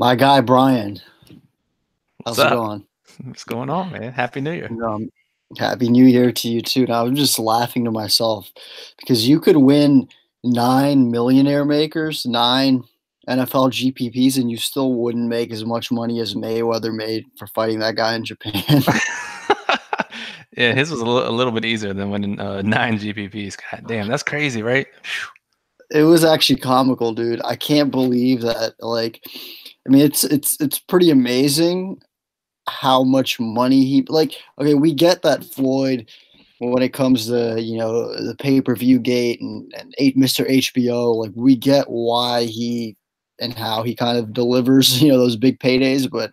My guy Brian, What's how's it up? going? What's going on, man? Happy New Year. Um, Happy New Year to you too. Now I'm just laughing to myself because you could win nine millionaire makers, nine NFL GPPs, and you still wouldn't make as much money as Mayweather made for fighting that guy in Japan. Yeah, his was a little bit easier than winning nine GPPs. God damn, that's crazy, right? It was actually comical, dude. I can't believe that. I mean, it's pretty amazing how much money he like. Okay, we get that Floyd when it comes to the pay-per-view gate and Mr. HBO, like we get why he and how he kind of delivers those big paydays, but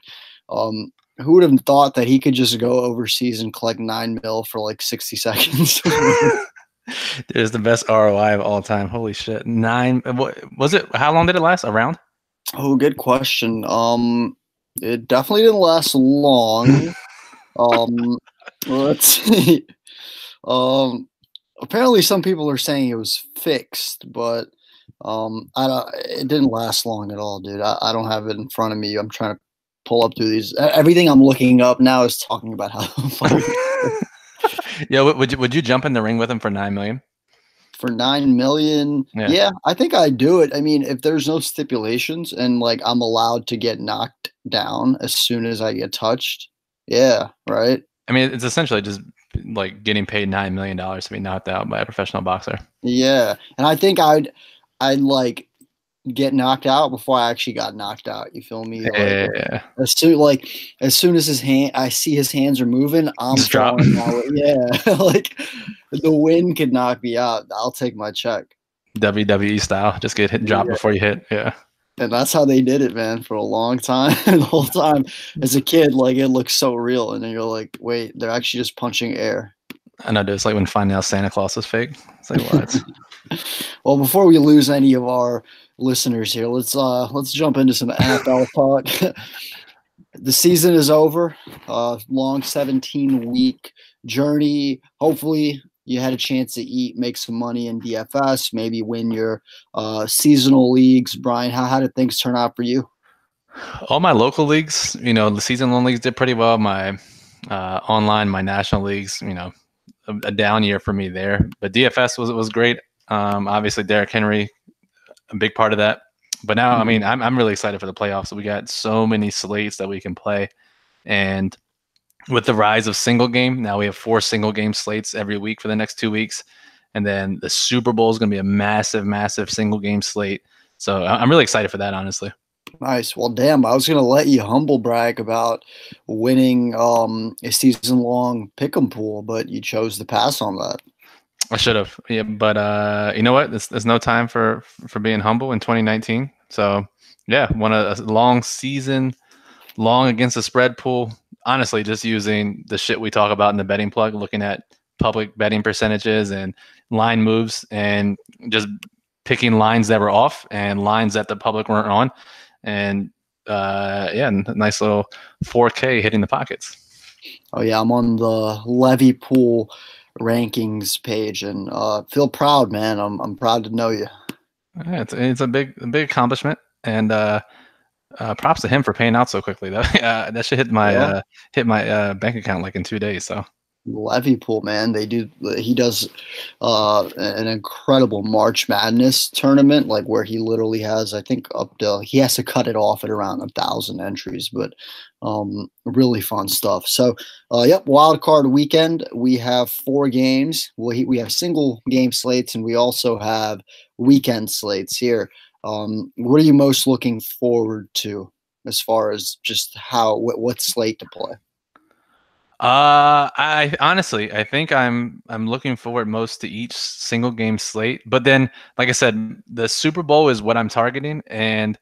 um who would have thought that he could just go overseas and collect 9 mil for like 60 seconds? It is the best ROI of all time. Holy shit. Nine. What was it? How long did it last? A round? Oh, good question. It definitely didn't last long. um let's see. um Apparently some people are saying it was fixed, but I don't, it didn't last long at all, dude. I don't have it in front of me. I'm trying to pull up through these. Everything I'm looking up now is talking about how the fight was Yeah, would you jump in the ring with him for 9 million? for 9 million. Yeah. Yeah, I think I'd do it. I mean, if there's no stipulations and like I'm allowed to get knocked down as soon as I get touched. Yeah, right. I mean, it's essentially just like getting paid $9 million to be knocked out by a professional boxer. Yeah, and I think I'd like get knocked out before I actually got knocked out. You feel me? Yeah. As soon as his hand, I see his hands are moving, I'm Just drop. falling out. Yeah, like the wind could knock me out. I'll take my check. WWE style. Just get hit, drop Yeah, before you hit. Yeah. and that's how they did it, man, for a long time. The whole time, as a kid, like it looks so real, and then you're like, wait, they're actually just punching air. I know, it's like when finding out Santa Claus was fake. It's like what? Well, before we lose any of our listeners here, let's jump into some NFL talk. The season is over. Long 17-week journey. Hopefully, you had a chance to eat, make some money in DFS, maybe win your seasonal leagues. Brian, how did things turn out for you? All my local leagues, the season long leagues did pretty well. My online, my national leagues, a down year for me there. But DFS was great. Obviously, Derrick Henry, a big part of that. But now, I mean, I'm really excited for the playoffs. We got so many slates that we can play, and with the rise of single game, now we have 4 single game slates every week for the next 2 weeks, and then the Super Bowl is going to be a massive, massive single game slate. So I'm really excited for that, honestly. Nice. Well, damn, I was gonna let you humble brag about winning a season long pick'em pool, but you chose to pass on that. I should have, yeah, but you know what? There's no time for being humble in 2019. So yeah, won a long season, long against the spread pool. Honestly, just using the shit we talk about in the betting plug, looking at public betting percentages and line moves, and just picking lines that were off and lines that the public weren't on, and yeah, nice little 4K hitting the pockets. Oh yeah, I'm on the Levy Pool rankings page and feel proud, man. I'm proud to know you. Yeah, it's a big accomplishment, and props to him for paying out so quickly. That should Yeah. hit my bank account like in 2 days. So Levy Pool, man. He does an incredible March Madness tournament, like where he literally has, I think, he has to cut it off at around 1,000 entries, but really fun stuff. So, yep, wild card weekend. We have 4 games. We have single game slates, and we also have weekend slates here. What are you most looking forward to as far as just what slate to play? I honestly, I think I'm looking forward most to each single game slate. But then, like I said, the Super Bowl is what I'm targeting, and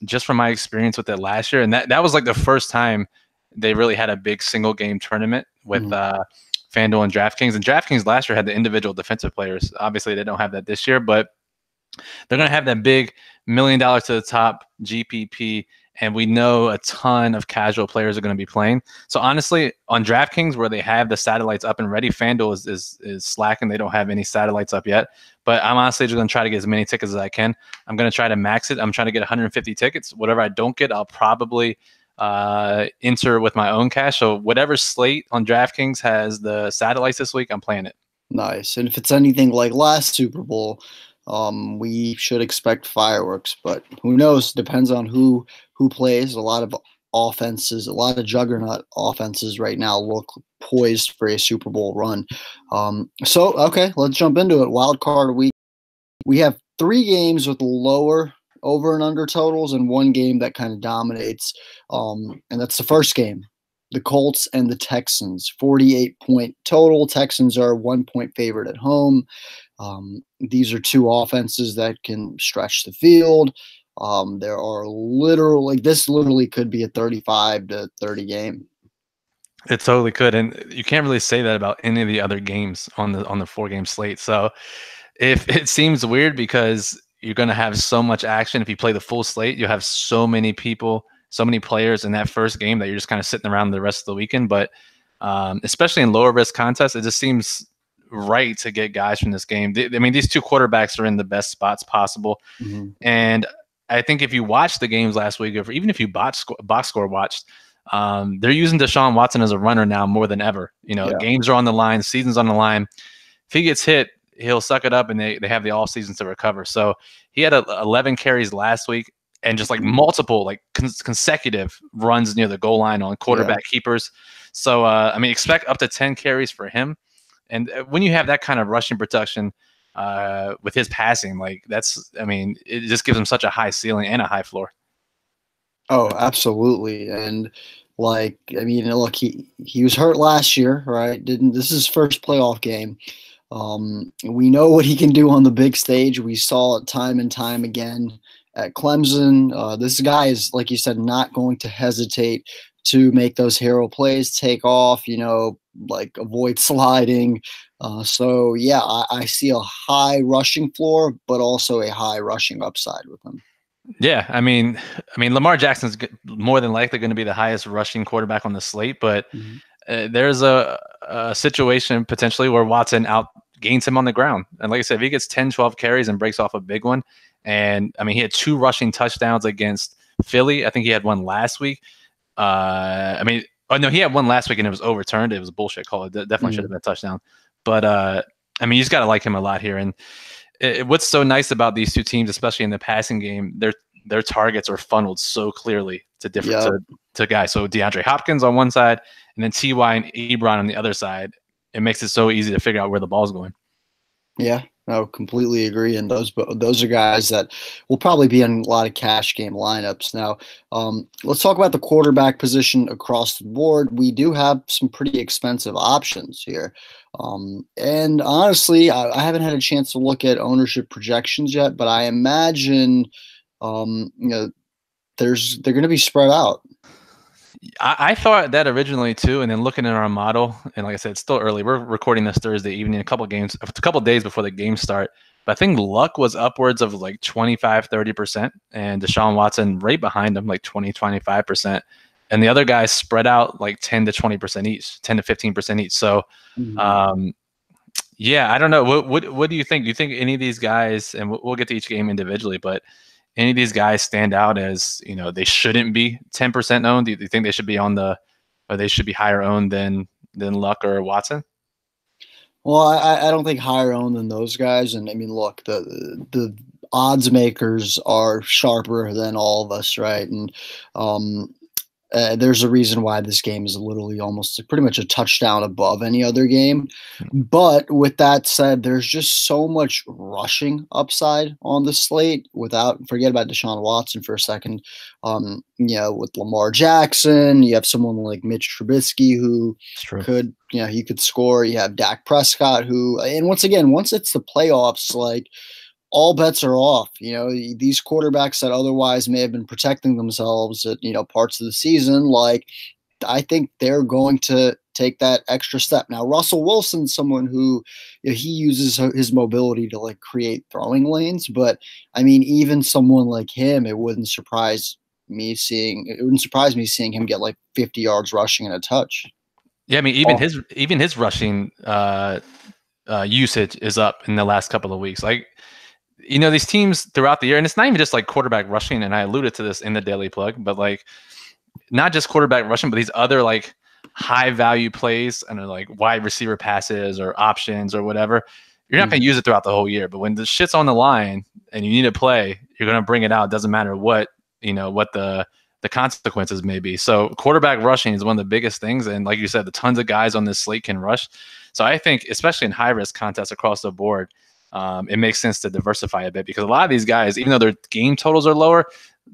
just from my experience with it last year, and that was like the first time they really had a big single game tournament with FanDuel and DraftKings. And DraftKings last year had the individual defensive players. Obviously, they don't have that this year, but they're going to have that big $1 million to the top GPP and we know a ton of casual players are going to be playing. So honestly, on DraftKings where they have the satellites up and ready, FanDuel is slacking. They don't have any satellites up yet. But I'm honestly just going to try to get as many tickets as I can. I'm going to try to max it. I'm trying to get 150 tickets. Whatever I don't get, I'll probably enter with my own cash. So whatever slate on DraftKings has the satellites this week, I'm playing it. Nice. And if it's anything like last Super Bowl, we should expect fireworks, but who knows? Depends on who plays. A lot of offenses, a lot of juggernaut offenses right now look poised for a Super Bowl run. So okay, let's jump into it. Wild card week. We have 3 games with lower over and under totals, and 1 game that kind of dominates. And that's the first game. The Colts and the Texans, 48-point total. Texans are 1-point favorite at home. These are 2 offenses that can stretch the field. There are this literally could be a 35-30 game. It totally could, and you can't really say that about any of the other games on the 4-game slate. So if it seems weird because you're going to have so much action, if you play the full slate, you'll have so many people, so many players in that first game that you're just kind of sitting around the rest of the weekend. But especially in lower risk contests, it just seems right to get guys from this game. I mean, these 2 quarterbacks are in the best spots possible. Mm-hmm. And I think if you watched the games last week, or even if you box score watched, they're using Deshaun Watson as a runner now more than ever. Games are on the line, season's on the line. If he gets hit, he'll suck it up, and they have the off season to recover. So he had 11 carries last week, and just like multiple consecutive runs near the goal line on quarterback keepers. So I mean, expect up to 10 carries for him. And when you have that kind of rushing production with his passing, it just gives him such a high ceiling and a high floor. Oh, absolutely. And look, he was hurt last year, right? This is his first playoff game. We know what he can do on the big stage. We saw it time and time again at Clemson. This guy is, like you said, not going to hesitate to make those hero plays, take off, avoid sliding. So yeah, I see a high rushing floor, but also a high rushing upside with him. Yeah, I mean, Lamar Jackson's more than likely going to be the highest rushing quarterback on the slate, but there's a situation potentially where Watson outgains him on the ground. And like I said, if he gets 10, 12 carries and breaks off a big one, and I mean, he had 2 rushing touchdowns against Philly. I think he had one last week. He had one last week and it was overturned. It was a bullshit call. It definitely should have been a touchdown. But you just got to like him a lot here. And what's so nice about these 2 teams, especially in the passing game, their targets are funneled so clearly to different to guys. So DeAndre Hopkins on one side, and then Ty and Ebron on the other side. It makes it so easy to figure out where the ball's going. Yeah, no, completely agree. And those are guys that will probably be in a lot of cash game lineups. Now, let's talk about the quarterback position across the board. We do have some pretty expensive options here. And honestly, I haven't had a chance to look at ownership projections yet, but I imagine, they're going to be spread out. I thought that originally too, and then looking at our model, and like I said, it's still early. We're recording this Thursday evening, a couple days before the game start. But I think Luck was upwards of like 25-30%, and Deshaun Watson right behind him, like 20-25%. And the other guys spread out like 10-20% each, 10-15% each. So, yeah, I don't know. What do you think? Do you think any of these guys, and we'll get to each game individually, but any of these guys stand out as, they shouldn't be 10% owned? Do you think they should be or they should be higher owned than Luck or Watson? Well, I don't think higher owned than those guys. And I mean, look, the odds makers are sharper than all of us, right? And there's a reason why this game is literally almost pretty much a touchdown above any other game. But with that said, there's just so much rushing upside on the slate. Forget about Deshaun Watson for a second. With Lamar Jackson, you have someone like Mitch Trubisky who could, he could score. You have Dak Prescott and once again, once it's the playoffs, like, all bets are off. These quarterbacks that otherwise may have been protecting themselves at, parts of the season, like, I think they're going to take that extra step. Now, Russell Wilson's someone who, he uses his mobility to like create throwing lanes, but I mean, even someone like him, it wouldn't surprise it wouldn't surprise me seeing him get like 50 yards rushing and a touch. Yeah, I mean, Oh, even his rushing usage is up in the last couple of weeks. Like, these teams throughout the year, and it's not even just like quarterback rushing. And I alluded to this in the daily plug, but like not just quarterback rushing, but these other like high value plays and like wide receiver passes or options or whatever. You're not going to use it throughout the whole year, but when the shit's on the line and you need to play, you're going to bring it out. It doesn't matter what the consequences may be. So quarterback rushing is one of the biggest things, and like you said, the tons of guys on this slate can rush. So I think, especially in high risk contests across the board, it makes sense to diversify a bit, because a lot of these guys, even though their game totals are lower,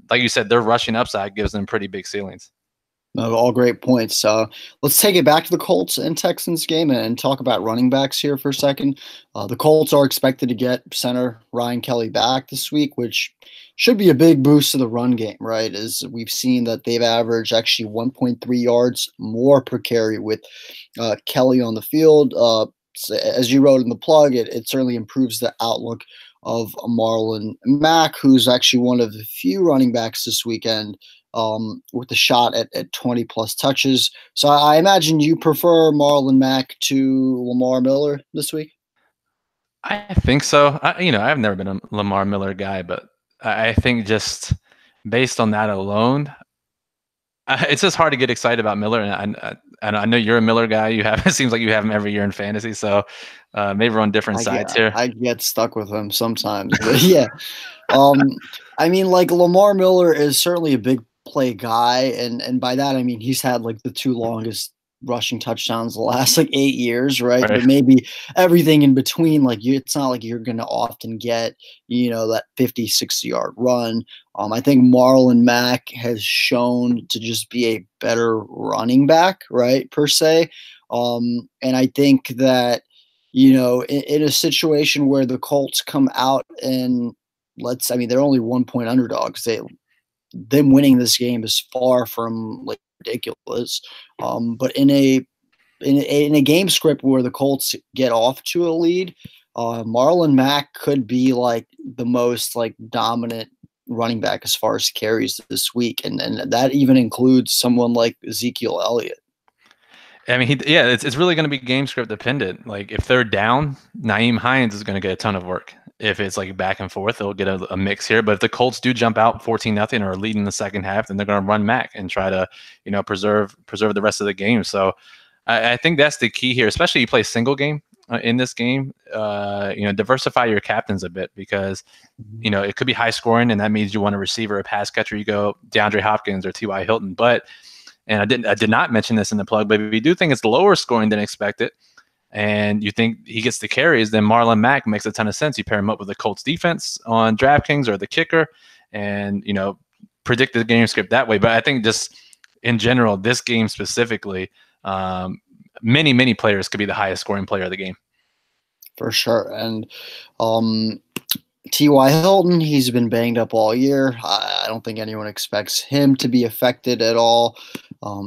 like you said, their rushing upside gives them pretty big ceilings. no, all great points. Let's take it back to the Colts and Texans game and talk about running backs here for a second. The Colts are expected to get center Ryan Kelly back this week, which should be a big boost to the run game, right? As we've seen that they've averaged actually 1.3 yards more per carry with Kelly on the field. So as you wrote in the plug, it certainly improves the outlook of Marlon Mack, who's actually one of the few running backs this weekend with the shot at 20 plus touches. So I imagine you prefer Marlon Mack to Lamar Miller this week. I think so. I've never been a Lamar Miller guy, but I think just based on that alone, it's just hard to get excited about Miller. And I know you're a Miller guy. It seems like you have him every year in fantasy. So maybe we're on different sides here. I get stuck with him sometimes, but yeah. I mean, like Lamar Miller is certainly a big play guy, and by that I mean he's had like the two longest rushing touchdowns the last like 8 years, right? Right. But maybe everything in between, like it's not like you're gonna often get, that 50, 60 yard run. I think Marlon Mack has shown to just be a better running back, right, per se. And I think that, in a situation where the Colts come out and they're only 1 point underdogs. Them winning this game is far from like ridiculous. But in a game script where the Colts get off to a lead, Marlon Mack could be like the most like dominant running back as far as carries this week, and that even includes someone like Ezekiel Elliott. I mean, it's really going to be game script dependent. Like if they're down, Naeem Hines is going to get a ton of work. If it's like back and forth, they'll get a mix here. But if the Colts do jump out 14-0 or lead in the second half, then they're going to run Mack and try to, preserve the rest of the game. So I think that's the key here, especially you play single game in this game. Diversify your captains a bit, because it could be high scoring, and that means you want a receiver, a pass catcher. You go DeAndre Hopkins or T.Y. Hilton, and I did not mention this in the plug, but if you do think it's lower scoring than expected, and you think he gets the carries, then Marlon Mack makes a ton of sense. You pair him up with the Colts defense on DraftKings or the kicker, and predict the game script that way. But I think just in general, this game specifically, many players could be the highest scoring player of the game. For sure. And T.Y. Hilton, he's been banged up all year. I don't think anyone expects him to be affected at all.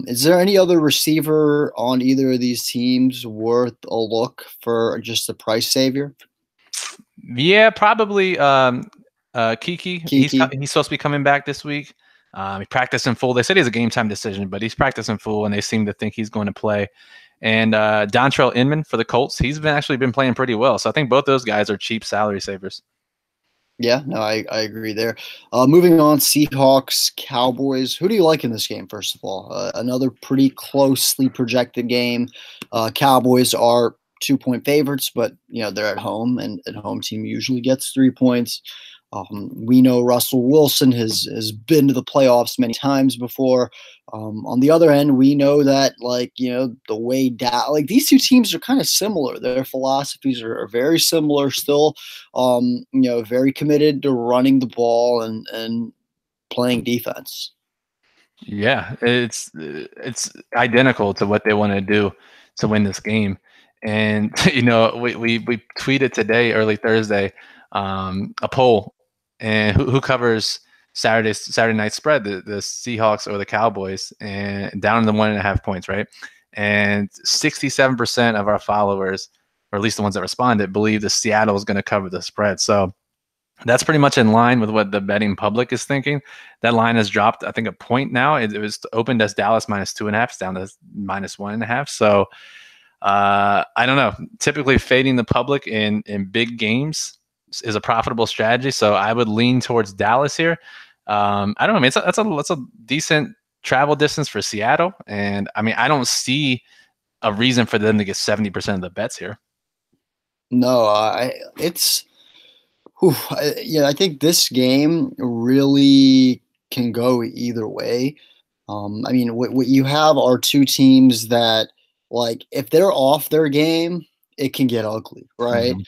Is there any other receiver on either of these teams worth a look for just a price savior? Yeah, probably Kiki. He's supposed to be coming back this week. He practiced in full. They said he's a game time decision, but he's practicing full, and they seem to think he's going to play. And Dontrell Inman for the Colts, he's been playing pretty well. So I think both those guys are cheap salary savers. Yeah, no, I agree there. Moving on, Seahawks, Cowboys. Who do you like in this game, first of all? Another pretty closely projected game. Cowboys are 2-point favorites, but, they're at home, and the home team usually gets 3 points. We know Russell Wilson has been to the playoffs many times before. On the other end, we know that the way down, these two teams are kind of similar. Their philosophies are very similar still. Very committed to running the ball and playing defense. Yeah, it's identical to what they want to do to win this game. And we tweeted today, early Thursday, a poll, and who covers Saturday night spread, the Seahawks or the Cowboys, and down to 1.5 points, right? And 67% of our followers, or at least the ones that responded, believe the Seattle is going to cover the spread. So That's pretty much in line with what the betting public is thinking. That line has dropped, I think, a point now. It was opened as Dallas -2.5. It's down to -1.5. So I don't know. Typically, fading the public in big games is a profitable strategy. So I would lean towards Dallas here. I don't know. I mean, that's a decent travel distance for Seattle, and I mean, I don't see a reason for them to get 70% of the bets here. No, it's whew, yeah. I think this game really can go either way. I mean, what you have are two teams that, like, if they're off their game, it can get ugly, right? Mhm.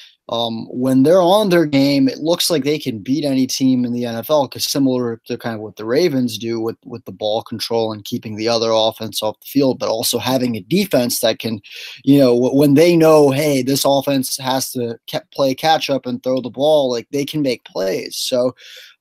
When they're on their game, it looks like they can beat any team in the NFL because similar to kind of what the Ravens do with the ball control and keeping the other offense off the field, but also having a defense that can, when they know, hey, this offense has to play catch up and throw the ball, like they can make plays. So,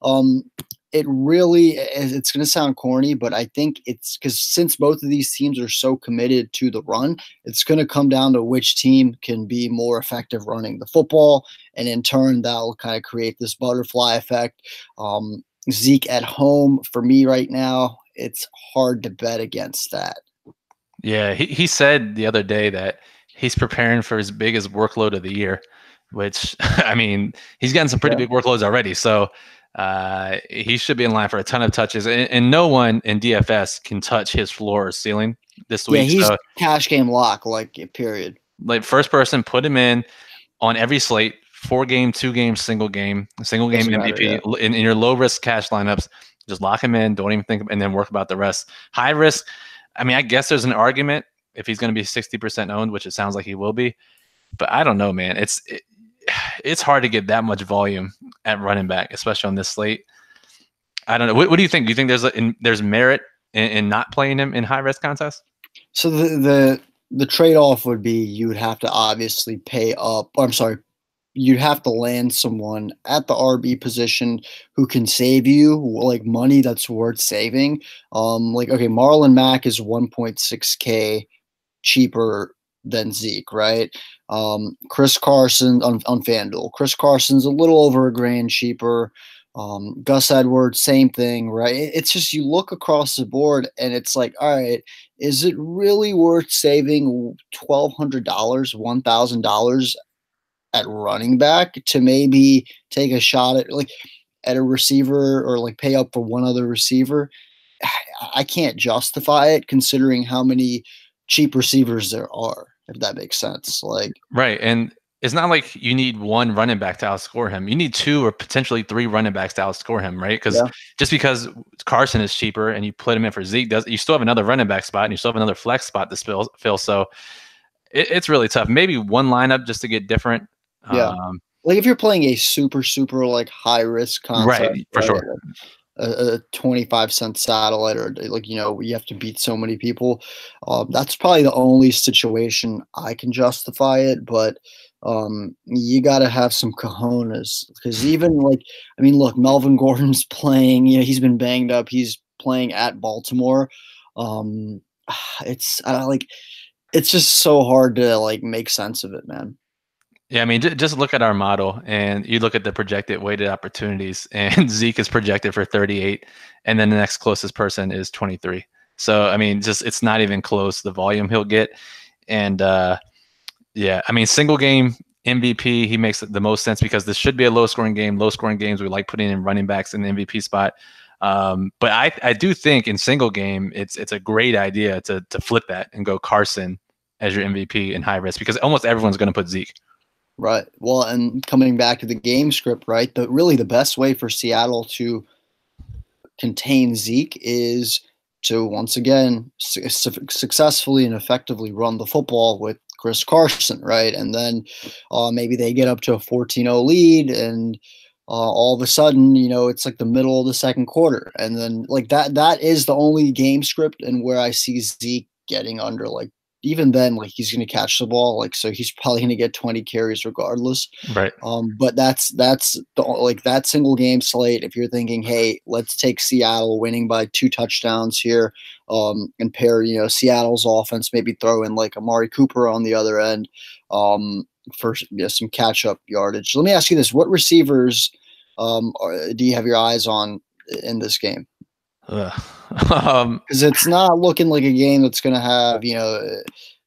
um, it really it's going to sound corny, but I think it's because since both of these teams are so committed to the run, it's going to come down to which team can be more effective running the football, and in turn that'll kind of create this butterfly effect. Zeke at home for me right now, it's hard to bet against that. Yeah, he said the other day that he's preparing for his biggest workload of the year, which I mean, he's getting some pretty Yeah, big workloads already. So he should be in line for a ton of touches, and no one in DFS can touch his floor or ceiling this yeah, week. he's So, cash game lock, like period. like, first person, put him in on every slate, 4 game, 2 game, single game Doesn't matter. MVP Yeah, in your low risk cash lineups. Just lock him in. Don't even think, and then work about the rest. High risk. I mean, I guess there's an argument if he's going to be 60% owned, which it sounds like he will be. But I don't know, man. It's hard to get that much volume at running back, especially on this slate. I don't know. What do you think? Do you think there's merit in not playing him in high risk contests? so the trade off would be you would have to obviously pay up. I'm sorry, you'd have to land someone at the RB position who can save you like money that's worth saving. Like okay, Marlon Mack is 1.6K cheaper than Zeke, right? Chris Carson on FanDuel. Chris Carson's a little over a grand cheaper. Gus Edwards, same thing, right? It's just you look across the board and it's like, all right, is it really worth saving $1,200, $1,000 at running back to maybe take a shot at a receiver or like pay up for one other receiver? I can't justify it considering how many cheap receivers there are, if that makes sense. Like, Right. And it's not like you need one running back to outscore him. You need 2 or potentially 3 running backs to outscore him, right? Because yeah, just because Carson is cheaper and you put him in for Zeke, does you still have another running back spot and you still have another flex spot to fill. So it's really tough. Maybe one lineup just to get different. yeah. Like if you're playing a super like high risk Right, contest, for right? sure. A 25-cent satellite or like you have to beat so many people, that's probably the only situation I can justify it. But you got to have some cojones because even like, I mean, look, Melvin Gordon's playing, he's been banged up, he's playing at Baltimore. um it's like it's just so hard to like make sense of it, man. Yeah, I mean, just look at our model and you look at the projected weighted opportunities, and Zeke is projected for 38, and then the next closest person is 23. So, I mean, just it's not even close the volume he'll get. And yeah, I mean, single game MVP, he makes the most sense because this should be a low scoring game. Low scoring games, we like putting in running backs in the MVP spot. But I do think in single game, it's a great idea to flip that and go Carson as your MVP in high risk because almost everyone's going to put Zeke. Right. Well, and coming back to the game script, right? The best way for Seattle to contain Zeke is to once again successfully and effectively run the football with Chris Carson, right? And then maybe they get up to a 14-0 lead, and all of a sudden, it's like the middle of the second quarter, and then like that is the only game script and where I see Zeke getting under like even then, like he's going to catch the ball, like so he's probably going to get 20 carries regardless. Right. But that's the like that single game slate. If you're thinking, hey, let's take Seattle winning by 2 touchdowns here, and pair Seattle's offense, maybe throw in like Amari Cooper on the other end, for some catch up yardage. Let me ask you this: what receivers do you have your eyes on in this game? Ugh. Because it's not looking like a game that's going to have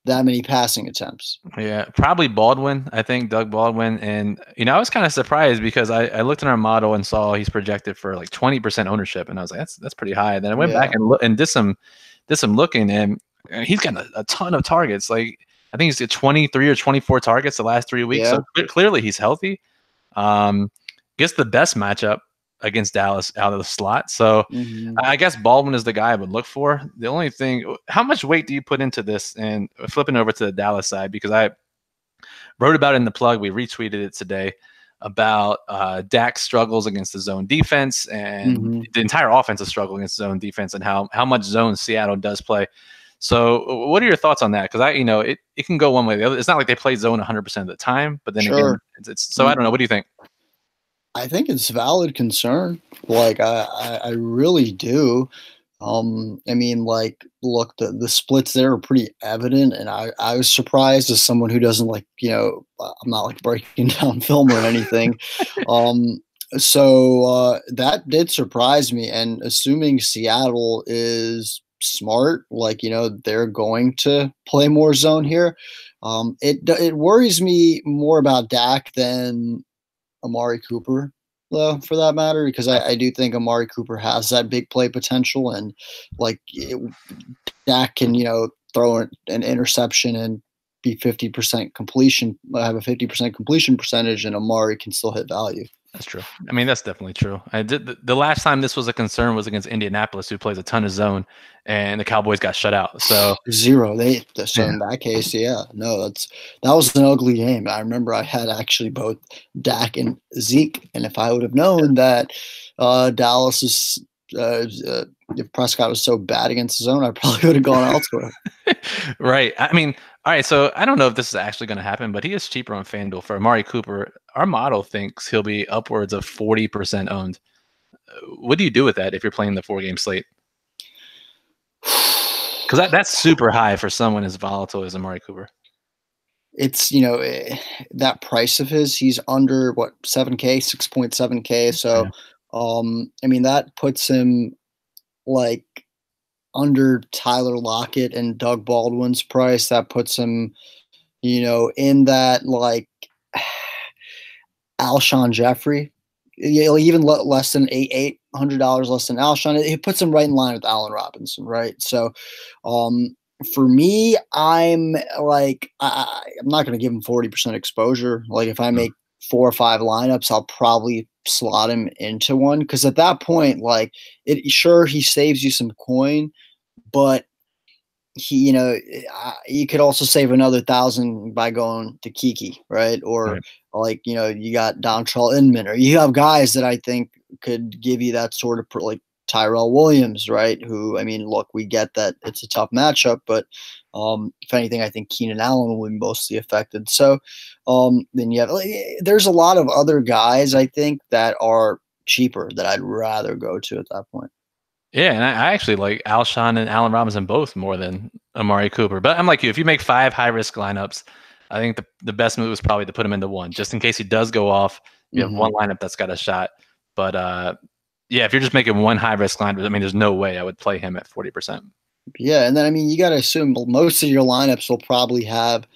that many passing attempts. Yeah, probably Baldwin. I think Doug Baldwin. And, I was kind of surprised because I looked in our model and saw he's projected for like 20% ownership. And I was like, that's pretty high. Then I went back and did some looking, and he's got a ton of targets. Like, I think he's got 23 or 24 targets the last 3 weeks. Yeah. So clearly he's healthy. Gets the best matchup against Dallas out of the slot. So I guess Baldwin is the guy I would look for. The only thing, how much weight do you put into this? And flipping over to the Dallas side, because I wrote about it in the plug, we retweeted it today about Dak's struggles against the zone defense, and the entire offense is struggling against zone defense, and how much zone Seattle does play. So what are your thoughts on that? Because it can go one way or the other. It's not like they play zone 100% of the time, but then again, it's so I don't know. What do you think? I think it's valid concern. Like I really do. I mean, like, look, the splits there are pretty evident, and I was surprised as someone who doesn't like, I'm not like breaking down film or anything. So that did surprise me, and assuming Seattle is smart, like, they're going to play more zone here. It worries me more about Dak than Amari Cooper, though, for that matter, because I do think Amari Cooper has that big play potential, and like Dak can, throw an interception and be 50% completion, have a 50% completion percentage, and Amari can still hit value. That's true. I mean, that's definitely true. I did the last time this was a concern was against Indianapolis, who plays a ton of zone, and the Cowboys got shut out. So 0. So in that case, no, that was an ugly game. I remember I had actually both Dak and Zeke, and if I would have known that Dallas is if Prescott was so bad against the zone, I probably would have gone elsewhere. Right. I mean, all right. So I don't know if this is actually going to happen, but he is cheaper on FanDuel for Amari Cooper. Our model thinks he'll be upwards of 40% owned. What do you do with that if you're playing the 4-game slate? Because that's super high for someone as volatile as Amari Cooper. It's, that price of his, he's under 7K, 6.7K. So, I mean, that puts him like under Tyler Lockett and Doug Baldwin's price. That puts him, in that like Alshon Jeffrey, even less than $800 less than Alshon. It puts him right in line with Allen Robinson, right? So, for me, I'm like, I'm not going to give him 40% exposure. Like, if I make 4 or 5 lineups, I'll probably slot him into one, because at that point, like, he saves you some coin, but he, you could also save another 1,000 by going to Kiki, right? Or like, you got Dontrell Inman, or you have guys that I think could give you that sort of like Tyrell Williams, right? Who, I mean, look, we get that it's a tough matchup, but if anything, I think Keenan Allen will be mostly affected. So then you have, there's a lot of other guys I think that are cheaper that I'd rather go to at that point. Yeah, and I actually like Alshon and Allen Robinson both more than Amari Cooper. But I'm like you, if you make 5 high-risk lineups, I think the best move is probably to put him into one, just in case he does go off. You have one lineup that's got a shot. But yeah, if you're just making one high-risk lineup, I mean, there's no way I would play him at 40%. Yeah, and then, I mean, you got to assume most of your lineups will probably have,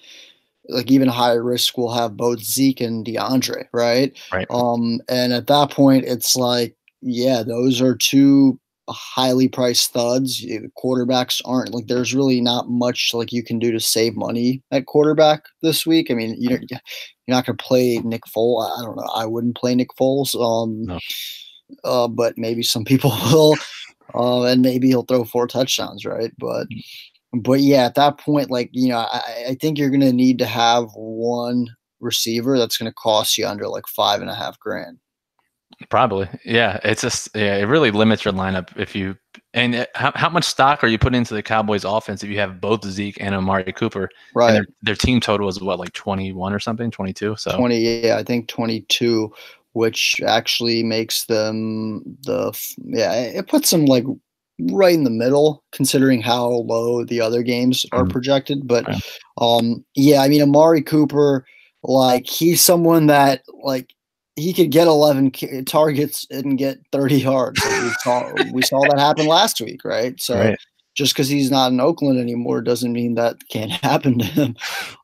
like, even higher risk will have both Zeke and DeAndre, right? Right. And at that point, it's like, yeah, those are 2 highly priced studs. Quarterbacks aren't, like, there's really not much like you can do to save money at quarterback this week. I mean, you're not going to play Nick Foles. I don't know. I wouldn't play Nick Foles. No. But maybe some people will, and maybe he'll throw 4 touchdowns, right? But yeah, at that point, like, I think you're going to need to have one receiver that's going to cost you under like $5.5 grand. Probably. Yeah. It's just, it really limits your lineup if you, and how much stock are you putting into the Cowboys offense if you have both Zeke and Amari Cooper? Right. And their team total is what, like 21 or something, 22? So 20, yeah, I think 22, which actually makes them it puts them like right in the middle, considering how low the other games are projected. But yeah, I mean, Amari Cooper, like, he's someone that, like, he could get 11 targets and get 30 yards. Like we saw that happen last week, right? So Right. just because he's not in Oakland anymore doesn't mean that can't happen to him.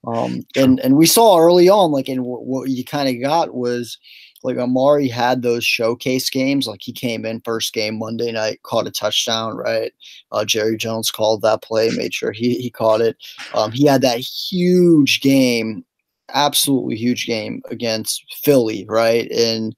True. And we saw early on, like, and what you kind of got was like Amari had those showcase games. Like he came in first game Monday night, caught a touchdown, right? Jerry Jones called that play, made sure he caught it. He had that huge game, absolutely huge game against Philly, right? And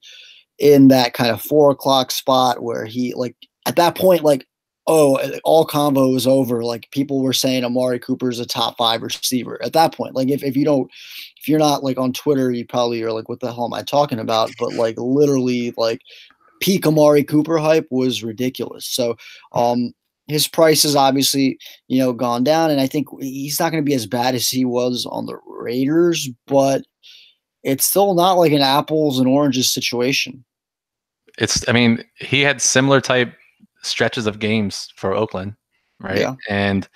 in that kind of 4 o'clock spot where he like at that point, like, oh, all convo was over. Like people were saying Amari Cooper is a top 5 receiver at that point. Like if you're not like on Twitter, you probably are like, what the hell am I talking about? But like literally like peak Amari Cooper hype was ridiculous. So his price has obviously, gone down, and I think he's not going to be as bad as he was on the Raiders, but it's still not like an apples and oranges situation. I mean, he had similar type stretches of games for Oakland, right? Yeah. And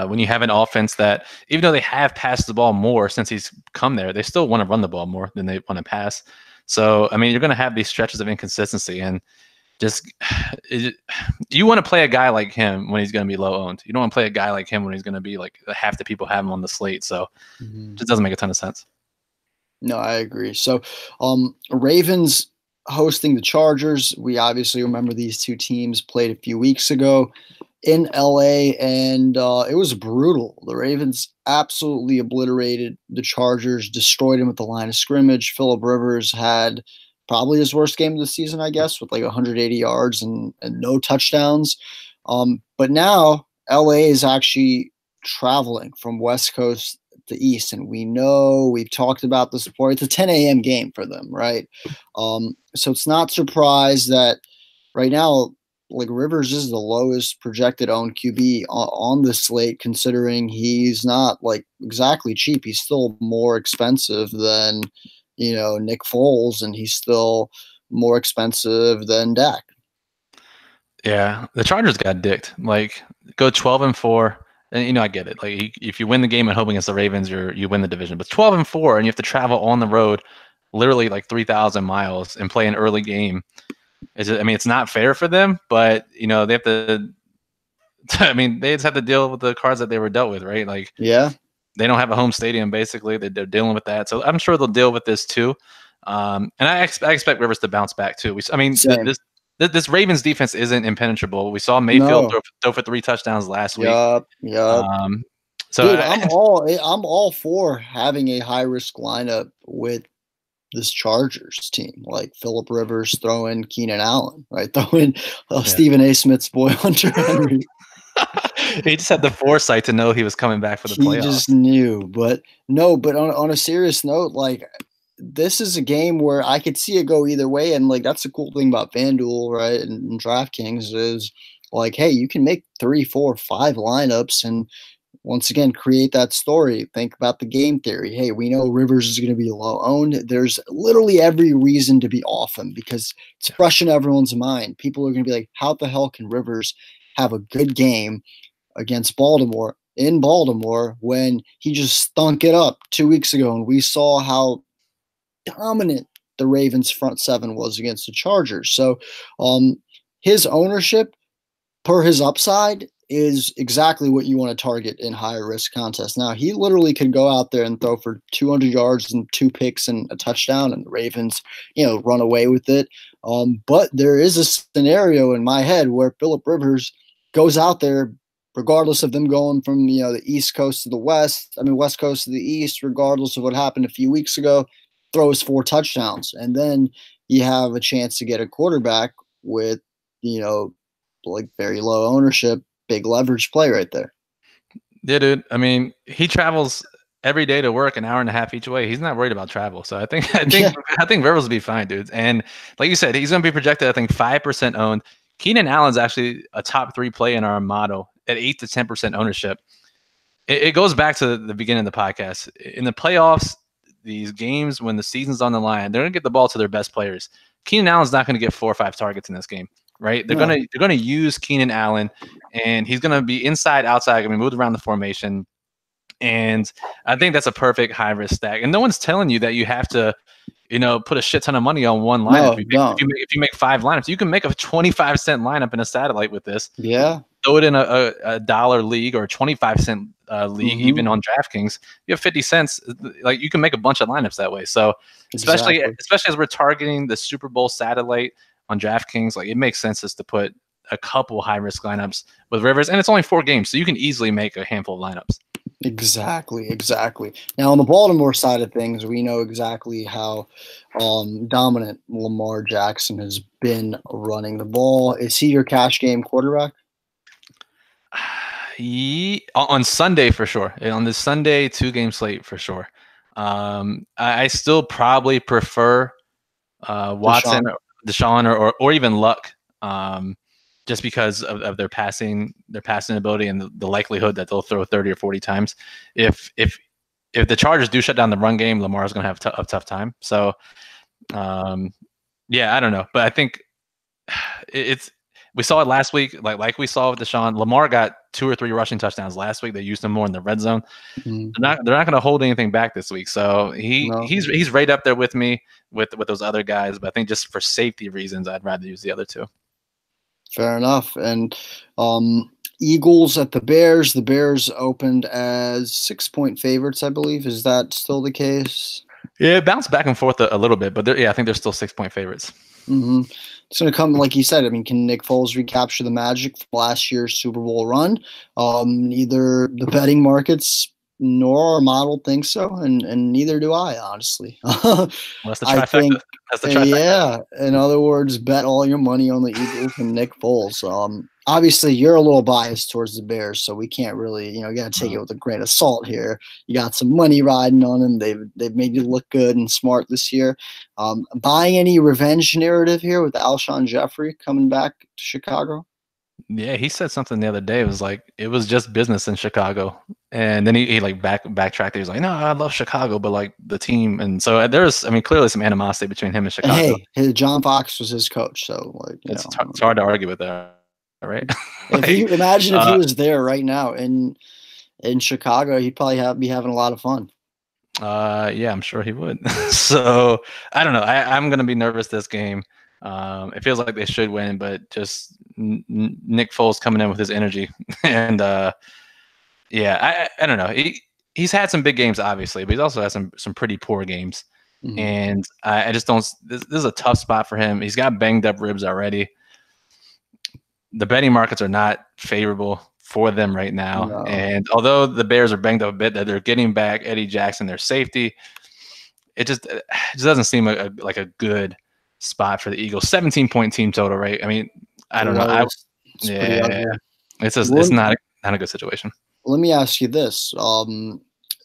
when you have an offense that, even though they have passed the ball more since he's come there, they still want to run the ball more than they want to pass. So, I mean, you're going to have these stretches of inconsistency, and just you want to play a guy like him when he's going to be low owned. You don't want to play a guy like him when he's going to be like half the people have him on the slate. So, it just doesn't make a ton of sense. No, I agree. So, Ravens hosting the Chargers. We obviously remember these two teams played a few weeks ago in LA, and it was brutal. The Ravens absolutely obliterated the Chargers, destroyed them at the line of scrimmage. Phillip Rivers had probably his worst game of the season, I guess, with like 180 yards and no touchdowns. But now LA is actually traveling from West Coast to East, and we know we've talked about this before. It's a 10 a.m. game for them, right? So it's not surprised that right now, like Rivers is the lowest projected owned QB on the slate, considering he's not like exactly cheap. He's still more expensive than, Nick Foles, and he's still more expensive than Dak. Yeah, the Chargers got dicked. Like, go 12-4, and I get it. Like, if you win the game at home against the Ravens, you win the division. But 12-4, and you have to travel on the road, literally like 3,000 miles, and play an early game. It's not fair for them, but they have to. I mean, they just have to deal with the cards that they were dealt with, right? Like, Yeah, they don't have a home stadium. Basically, they're dealing with that. So I'm sure they'll deal with this too. And I expect Rivers to bounce back too. same. This Ravens defense isn't impenetrable. We saw Mayfield No. throw for 3 touchdowns last week. Yup. So Dude, I'm all for having a high risk lineup with this Chargers team, like Phillip Rivers, throw in Keenan Allen, right? Throw in Stephen A. Smith's boy Hunter Henry. He just had the foresight to know he was coming back for the playoffs. He just knew, but on a serious note, like this is a game where I could see it go either way, and like that's the cool thing about FanDuel, right? And DraftKings is like, hey, you can make 3, 4, 5 lineups, and once again, create that story. Think about the game theory. Hey, we know Rivers is going to be low owned. There's literally every reason to be off him because it's fresh in everyone's mind. People are going to be like, how the hell can Rivers have a good game against Baltimore in Baltimore when he just stunk it up 2 weeks ago? And we saw how dominant the Ravens front seven was against the Chargers. So his ownership per his upside is exactly what you want to target in higher risk contests. Now, he literally could go out there and throw for 200 yards and 2 picks and a touchdown, and the Ravens, run away with it. But there is a scenario in my head where Phillip Rivers goes out there, regardless of them going from, the East Coast to the West, West Coast to the East, regardless of what happened a few weeks ago, throws 4 touchdowns. And then you have a chance to get a quarterback with, like very low ownership, big leverage play right there. Yeah, dude. I mean, he travels every day to work an hour and a half each way. He's not worried about travel. So I think Rivers will be fine, dude. And like you said, he's going to be projected, I think, 5% owned. Keenan Allen's actually a top 3 play in our model at 8 to 10% ownership. It goes back to the beginning of the podcast. In the playoffs, these games when the season's on the line, they're going to get the ball to their best players. Keenan Allen's not going to get 4 or 5 targets in this game. Right, they're gonna use Keenan Allen, and he's gonna be inside, outside, gonna be moved around the formation, and I think that's a perfect high risk stack. And no one's telling you that you have to put a shit ton of money on one lineup. No, don't. If you make 5 lineups, you can make a 25-cent lineup in a satellite with this. Yeah. Throw it in a dollar league or a 25-cent league, even on DraftKings. You have 50 cents. Like, you can make a bunch of lineups that way. So especially as we're targeting the Super Bowl satellite on DraftKings, like, it makes sense just to put a couple high risk lineups with Rivers, and it's only 4 games, so you can easily make a handful of lineups. Exactly. Now, on the Baltimore side of things, we know exactly how dominant Lamar Jackson has been running the ball. Is he your cash game quarterback? On Sunday for sure. On the Sunday 2-game slate for sure. I still probably prefer Watson, Deshaun, or even Luck, just because of their passing ability and the likelihood that they'll throw 30 or 40 times. If the Chargers do shut down the run game, Lamar's going to have a tough time. So, yeah, I don't know, but I think we saw it last week, like we saw with Deshaun. Lamar got 2 or 3 rushing touchdowns last week. They used him more in the red zone. They're not going to hold anything back this week. So he's right up there with me with those other guys. But I think just for safety reasons, I'd rather use the other 2. Fair enough. And Eagles at the Bears. The Bears opened as 6-point favorites, I believe. Is that still the case? Yeah, it bounced back and forth a little bit, but I think they're still 6-point favorites. It's going to come, like you said. I mean, can Nick Foles recapture the magic from last year's Super Bowl run? Neither the betting markets nor our model think so, and neither do I, honestly. Well, that's the trifecta. I think, that's the trifecta. Yeah. In other words, bet all your money on the Eagles and Nick Foles. Obviously, you're a little biased towards the Bears, so we can't really, you got to take it with a grain of salt here. You got some money riding on them. They've made you look good and smart this year. Buying any revenge narrative here with Alshon Jeffrey coming back to Chicago? Yeah, he said something the other day. It was like, it was just business in Chicago, and then he like backtracked. He was like, "No, I love Chicago, but like the team." And so there's, clearly some animosity between him and Chicago. Hey, John Fox was his coach, so like, it's hard to argue with that, right? If he was there right now in Chicago, he'd probably be having a lot of fun. Yeah, I'm sure he would. So I don't know. I'm gonna be nervous this game. It feels like they should win, but just Nick Foles coming in with his energy, and yeah, I don't know. He's had some big games, obviously, but he's also had some pretty poor games, and I just don't. This is a tough spot for him. He's got banged up ribs already. The betting markets are not favorable for them right now, and although the Bears are banged up a bit, that they're getting back Eddie Jackson, their safety, it just doesn't seem like a good spot for the Eagles. 17-point team total, right? I mean, I don't know. It's not a good situation. Let me ask you this: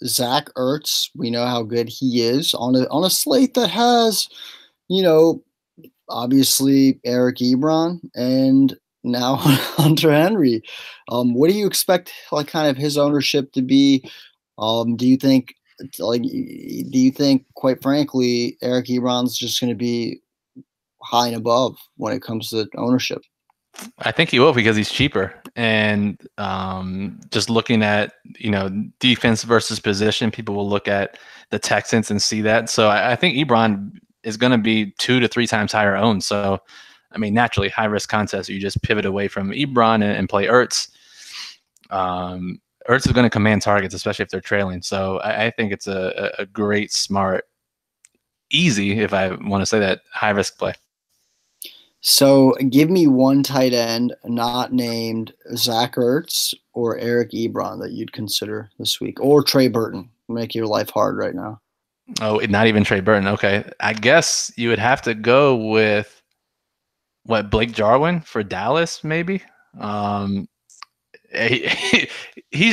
Zach Ertz, we know how good he is on a slate that has, obviously Eric Ebron and now Hunter Henry. What do you expect, like, kind of his ownership to be? Do you think, quite frankly, Eric Ebron's just going to be high and above when it comes to ownership? I think he will, because he's cheaper, and just looking at defense versus position, people will look at the Texans and see that. So I think Ebron is going to be 2 to 3 times higher owned. So naturally, high risk contest, you just pivot away from Ebron and play Ertz. Ertz is going to command targets, especially if they're trailing. So I think it's a great, smart, easy, if I want to say that, high risk play. So give me one tight end not named Zach Ertz or Eric Ebron that you'd consider this week, or Trey Burton. Make your life hard right now. Oh, not even Trey Burton. Okay. I guess you would have to go with Blake Jarwin for Dallas, maybe. I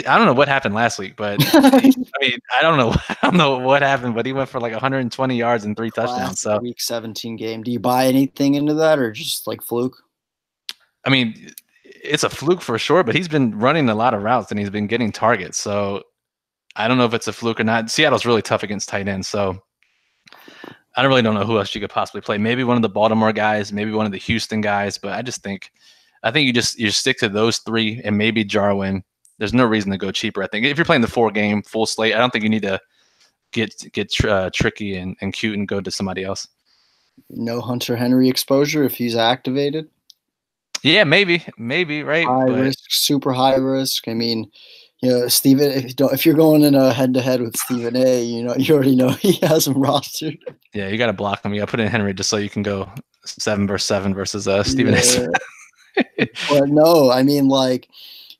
don't know what happened last week, but I don't know what happened, but he went for like 120 yards and 3 touchdowns. So week 17 game. Do you buy anything into that, or just like fluke? It's a fluke for sure, but he's been running a lot of routes and he's been getting targets. So I don't know if it's a fluke or not. Seattle's really tough against tight ends, so I don't know who else you could possibly play. Maybe one of the Baltimore guys, maybe one of the Houston guys, but I think you stick to those 3 and maybe Jarwin. There's no reason to go cheaper. I think if you're playing the 4-game full slate, I don't think you need to tricky and cute and go to somebody else. No Hunter Henry exposure if he's activated. Yeah, maybe, right? High risk, super high risk. I mean, Stephen, if you're going in a head-to-head with Stephen A, you already know he has him rostered. Yeah, you got to block him. You got to put in Henry just so you can go 7 versus Stephen A. But no, I mean, like,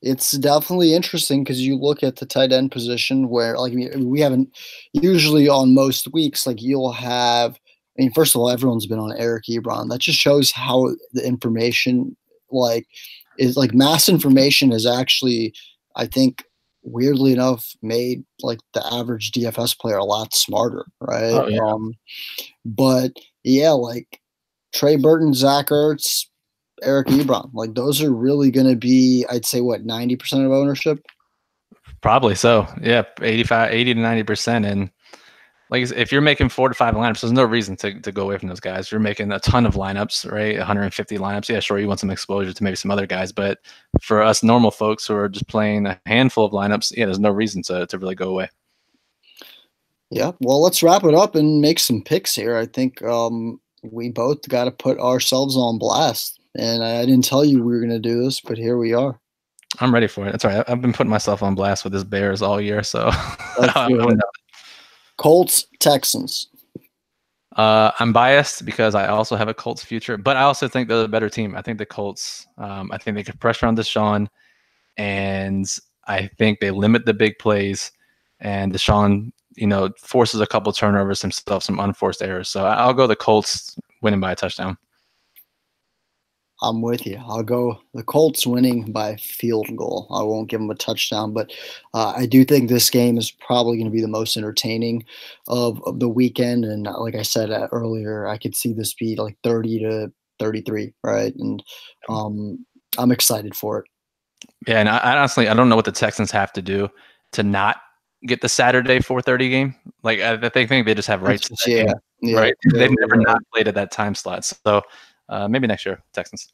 it's definitely interesting because you look at the tight end position where, like, we haven't usually on most weeks, like, you'll have. I mean, first of all, everyone's been on Eric Ebron. That just shows how the information, like, is like mass information is actually, I think, weirdly enough, made like the average DFS player a lot smarter, right? Oh, yeah. But yeah, like Trey Burton, Zach Ertz, Eric Ebron, like those are really going to be, I'd say, what, 90% of ownership? Probably so. Yeah, 80 to 90%. And like if you're making 4 to 5 lineups, there's no reason to go away from those guys. You're making a ton of lineups, right? 150 lineups. Yeah, sure, you want some exposure to maybe some other guys, but for us normal folks who are just playing a handful of lineups, yeah, there's no reason to really go away. Yeah, well, let's wrap it up and make some picks here. I think we both got to put ourselves on blast. And I didn't tell you we were going to do this, but here we are. I'm ready for it. That's right. I've been putting myself on blast with this Bears all year, so Colts, Texans. I'm biased because I also have a Colts future, but I also think they're a better team. I think the Colts, I think they could pressure on Deshaun, and I think they limit the big plays, and Deshaun, forces a couple turnovers himself, some unforced errors. So I'll go the Colts winning by a touchdown. I'm with you. I'll go the Colts winning by field goal. I won't give them a touchdown, but I do think this game is probably going to be the most entertaining of the weekend. And like I said earlier, I could see this be like 30 to 33, right? And I'm excited for it. Yeah, and I honestly, I don't know what the Texans have to do to not get the Saturday 4:30 game. Like I think they just have rights to that game, right? They've never not played at that time slot. So maybe next year, Texans.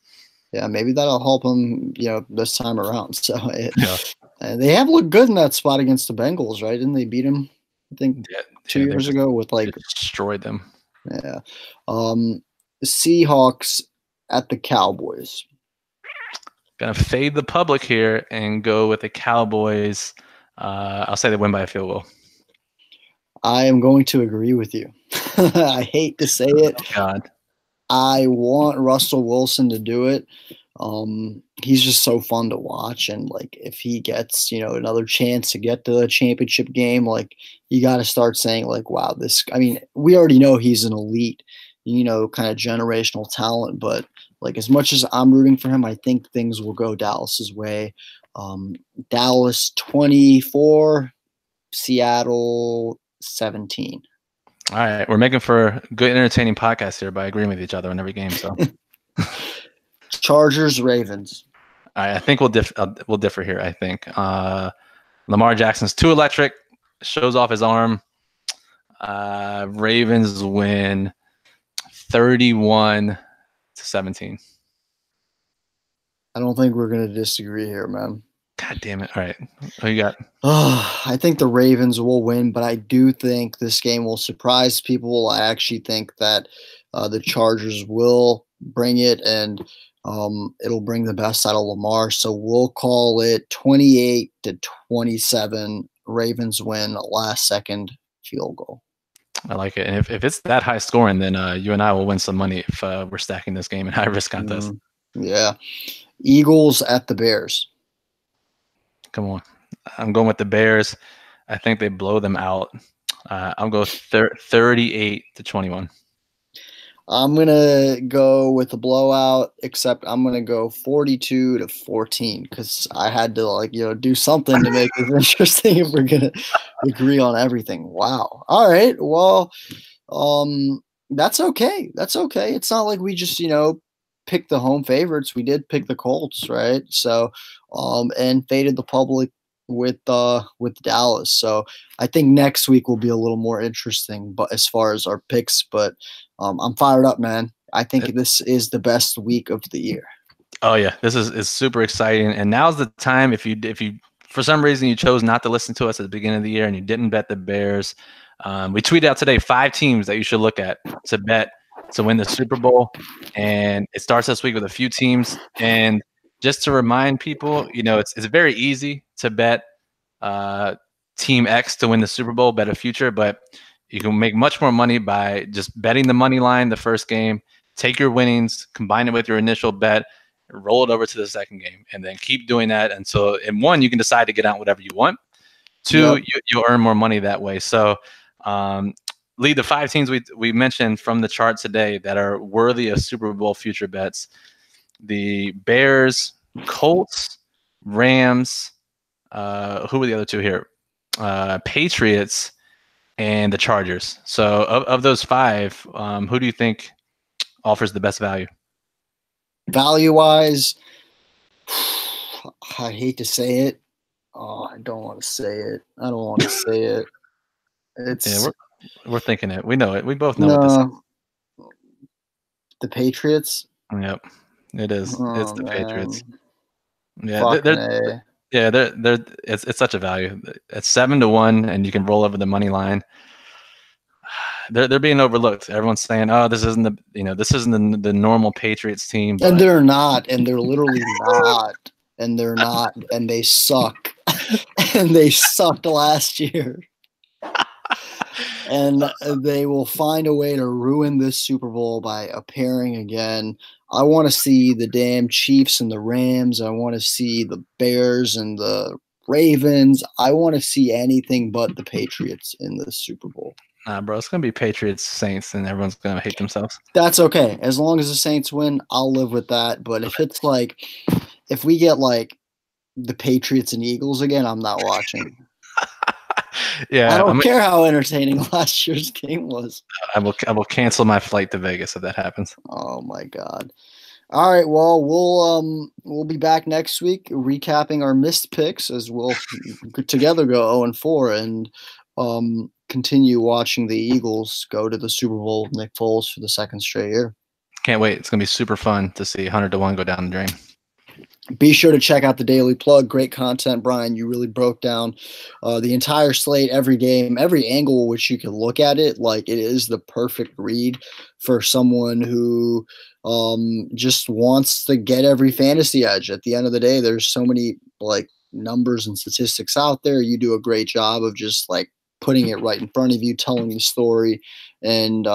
Yeah, maybe that'll help them, this time around. So they have looked good in that spot against the Bengals, right? Didn't they beat them, I think, 2 years ago with like destroyed them. Yeah. Seahawks at the Cowboys. Gonna fade the public here and go with the Cowboys. I'll say they win by a field goal. I am going to agree with you. I hate to say it. Oh, God. I want Russell Wilson to do it. He's just so fun to watch. And like, if he gets, another chance to get to the championship game, like you got to start saying like, wow, we already know he's an elite, kind of generational talent, but like as much as I'm rooting for him, I think things will go Dallas's way. Dallas 24, Seattle 17. All right, we're making for a good, entertaining podcast here by agreeing with each other on every game. So, Chargers, Ravens. I think we'll differ here. I think Lamar Jackson's too electric, shows off his arm. Ravens win 31-17. I don't think we're going to disagree here, man. God damn it. All right. What you got? I think the Ravens will win, but I do think this game will surprise people. I actually think that the Chargers will bring it, and it'll bring the best out of Lamar. So we'll call it 28-27. Ravens win, last second field goal. I like it. And if it's that high scoring, then you and I will win some money if we're stacking this game in high risk contest. Yeah. Eagles at the Bears. Come on. I'm going with the Bears. I think they blow them out. I'll go 38-21. I'm going to go with a blowout, except I'm going to go 42-14 because I had to do something to make it interesting if we're going to agree on everything. Wow. All right. Well, that's okay. That's okay. It's not like we just, picked the home favorites. We did pick the Colts, right? So, and faded the public with Dallas. So I think next week will be a little more interesting, but as far as our picks, but I'm fired up, man. I think this is the best week of the year. Oh yeah, this is super exciting. And now's the time if you for some reason you chose not to listen to us at the beginning of the year and you didn't bet the Bears, We tweeted out today 5 teams that you should look at to bet to win the Super Bowl, and it starts this week with a few teams. And just to remind people, it's very easy to bet Team X to win the Super Bowl, bet a future, but you can make much more money by just betting the money line the first game, take your winnings, combine it with your initial bet, roll it over to the second game, and then keep doing that until, in one, you can decide to get out whatever you want. Two, you'll earn more money that way. So, Lee, the 5 teams we mentioned from the chart today that are worthy of Super Bowl future bets: the Bears, Colts, Rams. Who were the other 2 here? Patriots and the Chargers. So, of those 5, who do you think offers the best value? Value-wise, I hate to say it. Oh, I don't want to say it. I don't want to say it. It's we're thinking it. We know it. We both know what this is. The Patriots. Yep, it is. It's the Patriots. Yeah, they're it's such a value. It's 7-1, and you can roll over the money line. They're being overlooked. Everyone's saying, "Oh, this isn't the normal Patriots team." And they're not, and they're literally not, and they're not, and they suck, and they sucked last year, and they will find a way to ruin this Super Bowl by appearing again. I want to see the damn Chiefs and the Rams. I want to see the Bears and the Ravens. I want to see anything but the Patriots in the Super Bowl. Nah, bro, it's going to be Patriots, Saints, and everyone's going to hate themselves. That's okay. As long as the Saints win, I'll live with that. But if it's if we get the Patriots and Eagles again, I'm not watching. Yeah. I don't care how entertaining last year's game was. I will cancel my flight to Vegas if that happens. Oh, my God. All right, well, we'll be back next week recapping our missed picks as we'll together go 0-4 and continue watching the Eagles go to the Super Bowl with Nick Foles for the 2nd straight year. Can't wait. It's going to be super fun to see 100-1 go down the drain. Be sure to check out the Daily Plug. Great content, Brian. You really broke down the entire slate, every game, every angle which you can look at it. It is the perfect read for someone who just wants to get every fantasy edge. At the end of the day, there's so many numbers and statistics out there. You do a great job of just putting it right in front of you, telling the story, and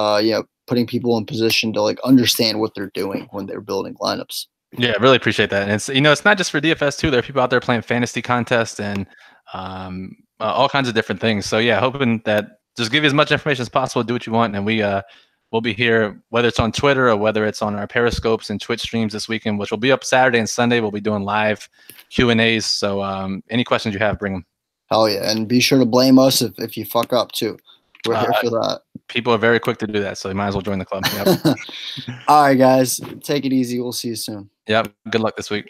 putting people in position to understand what they're doing when they're building lineups. Yeah, I really appreciate that. And it's not just for DFS too. There are people out there playing fantasy contests and all kinds of different things. So yeah, hoping that just give you as much information as possible, do what you want, and we'll be here, whether it's on Twitter or whether it's on our Periscopes and Twitch streams this weekend, which will be up Saturday and Sunday. We'll be doing live Q&As. So any questions you have, bring them. Hell yeah. And be sure to blame us if you fuck up too. We're here for that. People are very quick to do that, so you might as well join the club. Yep. All right, guys. Take it easy. We'll see you soon. Yep. Good luck this week.